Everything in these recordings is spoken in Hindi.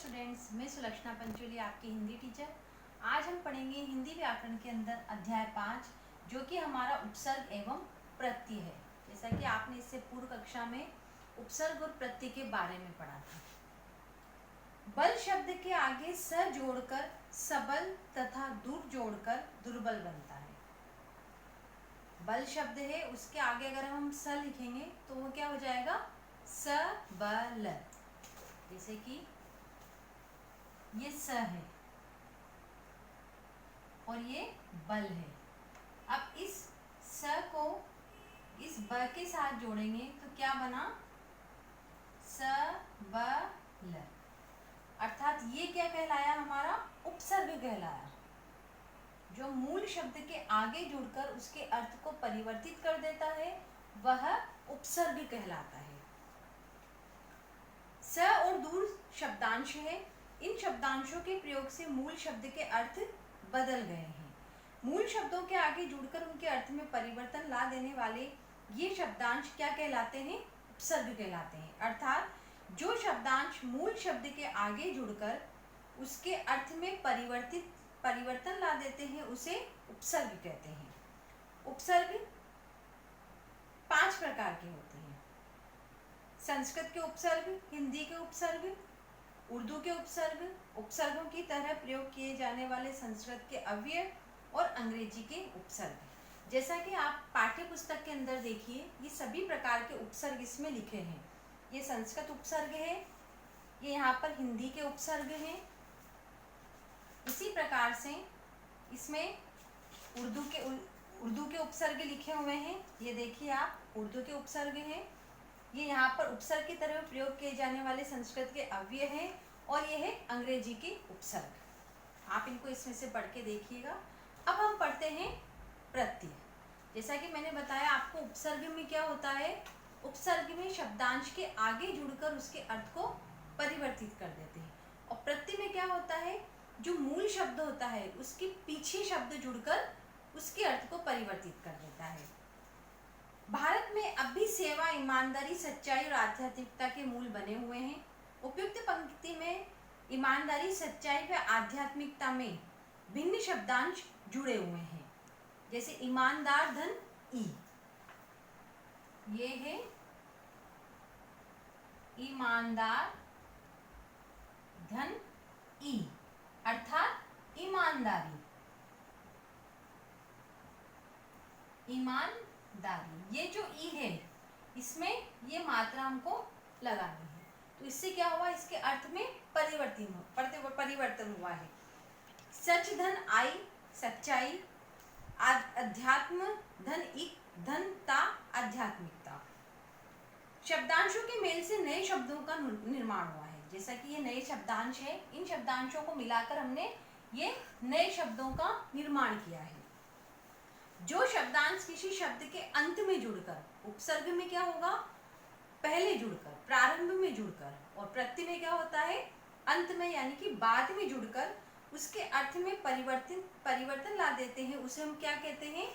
स्टूडेंट्स, मैं सुलक्षणा पंचोली आपकी हिंदी टीचर। आज हम पढ़ेंगे हिंदी व्याकरण के अंदर अध्याय 5, जो कि हमारा उपसर्ग एवं प्रत्यय है। जैसा कि आपने इससे पूर्व कक्षा में उपसर्ग और प्रत्यय के बारे में पढ़ा था। बल शब्द के आगे स जोड़कर सबल तथा दुर जोड़कर दुर्बल बनता है। बल शब्द है, उसके आगे अगर हम स लिखेंगे तो वो क्या हो जाएगा? सबल। जैसे कि ये स है और ये बल है। अब इस स को इस ब के साथ जोड़ेंगे तो क्या बना? सबल। अर्थात ये क्या कहलाया? हमारा उपसर्ग कहलाया, जो मूल शब्द के आगे जुड़कर उसके अर्थ को परिवर्तित कर देता है, वह उपसर्ग कहलाता है। स और दूर शब्दांश है। इन शब्दांशों के प्रयोग से मूल शब्द के अर्थ बदल गए हैं। मूल शब्दों के आगे जुड़कर उनके अर्थ में परिवर्तन ला देने वाले ये शब्दांश क्या कहलाते हैं? उपसर्ग कहलाते हैं। अर्थात जो शब्दांश मूल शब्द के आगे जुड़कर उसके अर्थ में परिवर्तन ला देते हैं, उसे उपसर्ग कहते हैं। उपसर्ग 5 प्रकार के होते हैं। संस्कृत के उपसर्ग, हिंदी के उपसर्ग, उर्दू के उपसर्ग, उपसर्गों की तरह प्रयोग किए जाने वाले संस्कृत के अव्यय और अंग्रेजी के उपसर्ग। जैसा कि आप पाठ्य पुस्तक के अंदर देखिए, ये सभी प्रकार के उपसर्ग इसमें लिखे हैं। ये संस्कृत उपसर्ग है, ये यहाँ पर हिंदी के उपसर्ग हैं। इसी प्रकार से इसमें उर्दू के उपसर्ग लिखे हुए हैं। ये देखिए आप, उर्दू के उपसर्ग हैं। ये यहाँ पर उपसर्ग की तरह प्रयोग किए जाने वाले संस्कृत के अव्यय हैं और ये है अंग्रेजी के उपसर्ग। आप इनको इसमें से पढ़ के देखिएगा। अब हम पढ़ते हैं प्रत्यय। जैसा कि मैंने बताया आपको, उपसर्ग में क्या होता है? उपसर्ग में शब्दांश के आगे जुड़कर उसके अर्थ को परिवर्तित कर देते हैं। और प्रत्यय में क्या होता है? जो मूल शब्द होता है उसके पीछे शब्द जुड़कर उसके अर्थ को परिवर्तित कर देता है। भारत में अब भी सेवा, ईमानदारी, सच्चाई और आध्यात्मिकता के मूल बने हुए हैं। उपयुक्त पंक्ति में ईमानदारी, सच्चाई व आध्यात्मिकता में भिन्न शब्दांश जुड़े हुए हैं। जैसे ईमानदार धन ई, ये है ईमानदार धन ई, अर्थात ईमानदारी। ये जो ई है, इसमें ये मात्रा हमको लगानी है, तो इससे क्या हुआ? इसके अर्थ में परिवर्तन हुआ है। सच धन आई, सच्चाई, अध्यात्म धन इक, धनता, आध्यात्मिकता। शब्दांशों के मेल से नए शब्दों का निर्माण हुआ है। जैसा कि ये नए शब्दांश है, इन शब्दांशों को मिलाकर हमने ये नए शब्दों का निर्माण किया है। जो शब्दांश किसी शब्द के अंत में जुड़कर, उपसर्ग में क्या होगा? पहले जुड़कर, प्रारंभ में जुड़कर, और प्रत्यय में क्या होता है? अंत में, यानी कि बाद में जुड़कर उसके अर्थ में परिवर्तन ला देते हैं, उसे हम क्या कहते हैं?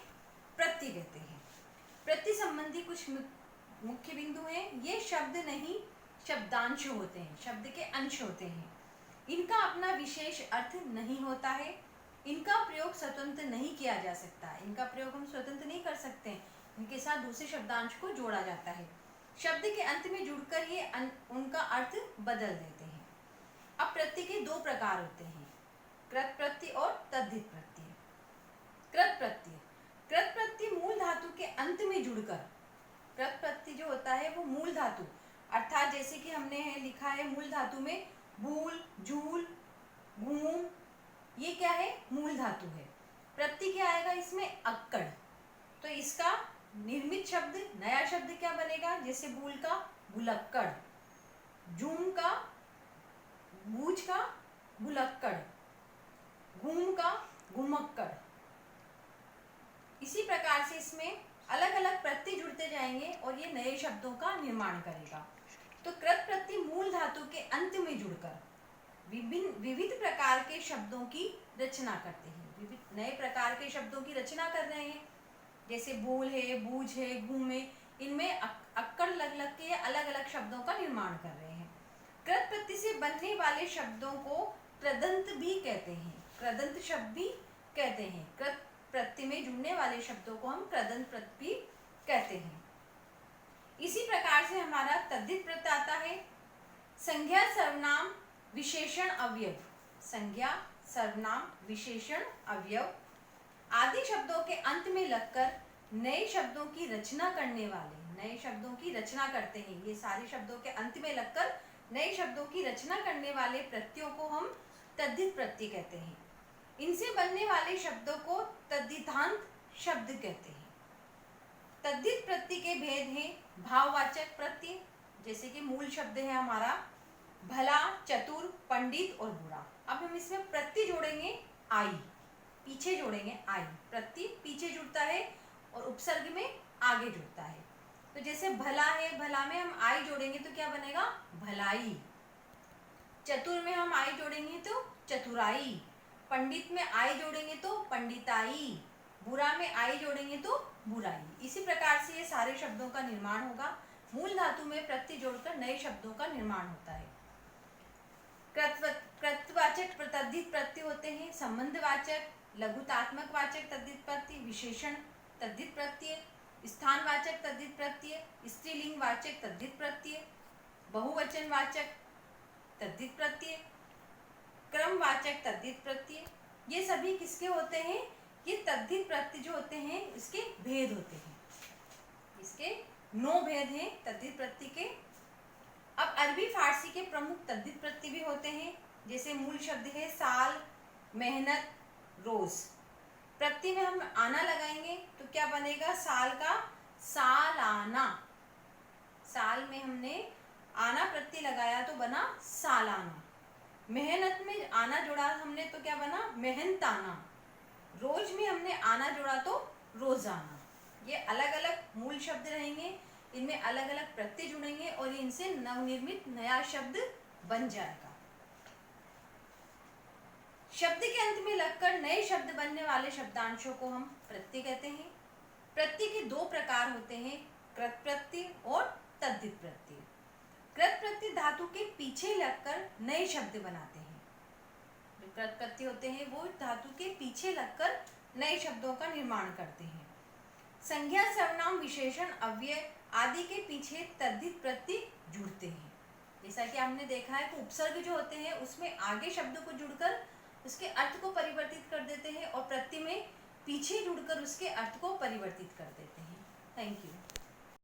प्रत्यय कहते हैं। प्रत्यय संबंधी कुछ मुख्य बिंदु हैं। ये शब्द नहीं, शब्दांश होते हैं, शब्द के अंश होते हैं। इनका अपना विशेष अर्थ नहीं होता है। इनका प्रयोग स्वतंत्र नहीं किया जा सकता। इनका प्रयोग हम स्वतंत्र नहीं कर सकते। इनके साथ दूसरे शब्दांश को जोड़ा जाता है। शब्द के अंत में जुड़कर ये उनका अर्थ बदल देते हैं। अब प्रत्यय के 2 प्रकार होते हैं, कृत प्रत्यय और तद्धित प्रत्यय। कृत प्रत्यय मूल धातु के अंत में जुड़कर, कृत प्रत्यय जो होता है वो मूल धातु, अर्थात जैसे कि हमने लिखा है मूल धातु में भूल, झूल, घूम, ये क्या है? मूल धातु है। प्रत्यय क्या आएगा इसमें? अक्कड़। तो इसका निर्मित शब्द, नया शब्द क्या बनेगा? जैसे भूल का भुलक्कड़, झूम का बूझ का भुलक्कड़, घूम का घुमक्कड़। इसी प्रकार से इसमें अलग अलग प्रत्यय जुड़ते जाएंगे और ये नए शब्दों का निर्माण करेगा। तो कृत प्रत्यय मूल धातु के अंत में जुड़कर विविध प्रकार के शब्दों की रचना करते हैं। विविध नए प्रकार के शब्दों की रचना कर रहे हैं। जैसे भूल है, बूझ है, घूमे, इनमें अक्कड़ लग के अलग अलग शब्दों का निर्माण कर रहे हैं। कृत प्रत्यय से बनने वाले शब्दों को कृदंत भी कहते हैं। कृदंत शब्द भी कहते हैं। कृत प्रत्यय में जुड़ने वाले शब्दों को हम कृदंत प्रत्यय भी कहते हैं। इसी प्रकार से हमारा तद्धित प्रत्यय आता है। संज्ञा सर्वनाम विशेषण अवयव, संज्ञा सर्वनाम विशेषण अवयव आदि शब्दों के अंत में लगकर नए शब्दों की रचना करने वाले, नए शब्दों की रचना करते हैं। ये सारे शब्दों के अंत में लगकर नए शब्दों की रचना करने वाले प्रत्ययों को हम तद्धित प्रत्यय कहते हैं। इनसे बनने वाले शब्दों को तद्धितांत शब्द कहते हैं। तद्धित प्रत्यय के भेद हैं भाववाचक प्रत्यय, जैसे कि मूल शब्द है हमारा भला, चतुर, पंडित और बुरा। अब हम इसमें प्रत्यय जोड़ेंगे आई, पीछे जोड़ेंगे आई। प्रत्यय पीछे जुड़ता है और उपसर्ग में आगे जुड़ता है। तो जैसे भला है, भला में हम आई जोड़ेंगे तो क्या बनेगा? भलाई। चतुर में हम आई जोड़ेंगे तो चतुराई। पंडित में आई जोड़ेंगे तो पंडिताई। बुरा में आई जोड़ेंगे तो बुराई। इसी प्रकार से ये सारे शब्दों का निर्माण होगा। मूल धातु में प्रत्यय जोड़कर नए शब्दों का निर्माण होता है। कृतवाचक तद्धित प्रत्यय होते हैं संबंधवाचक, लघुतात्मक वाचक तद्धित प्रत्यय, विशेषण तद्धित प्रत्यय, स्थानवाचक तद्धित प्रत्यय, स्त्रीलिंग वाचक तद्धित प्रत्यय, बहुवचन वाचक तद्धित प्रत्यय, क्रमवाचक तद्धित प्रत्यय। ये सभी किसके होते हैं? ये तद्धित प्रत्यय जो होते हैं इसके भेद होते हैं। इसके 9 भेद हैं तद्धित प्रत्यय के। अब अरबी फारसी के प्रमुख तद्धित प्रत्यय भी होते हैं। जैसे मूल शब्द है साल, मेहनत, रोज। प्रत्यय में हम आना लगाएंगे तो क्या बनेगा? साल का सालाना। साल में हमने आना प्रत्यय लगाया तो बना सालाना। मेहनत में आना जोड़ा हमने तो क्या बना? मेहनताना। रोज में हमने आना जोड़ा तो रोजाना। ये अलग अलग मूल शब्द रहेंगे, इनमें अलग अलग प्रत्यय जुड़ेंगे और इनसे नवनिर्मित नया शब्द बन जाएगा। शब्द के अंत में लगकर नए शब्द बनने वाले शब्दांशों को हम प्रत्यय कहते हैं। प्रत्यय के 2 प्रकार होते हैं, कृत प्रत्यय और तद्धित प्रत्यय। कृत प्रत्यय धातु के पीछे लगकर नए शब्द बनाते हैं। जो कृत प्रत्यय होते हैं वो धातु के पीछे लगकर नए शब्दों का निर्माण करते हैं। संज्ञा सर्वनाम विशेषण अव्यय आदि के पीछे तद्धित प्रत्यय जुड़ते हैं। जैसा कि हमने देखा है कि उपसर्ग जो होते हैं उसमें आगे शब्द को जुड़कर उसके अर्थ को परिवर्तित कर देते हैं और प्रत्यय में पीछे जुड़कर उसके अर्थ को परिवर्तित कर देते हैं। Thank you.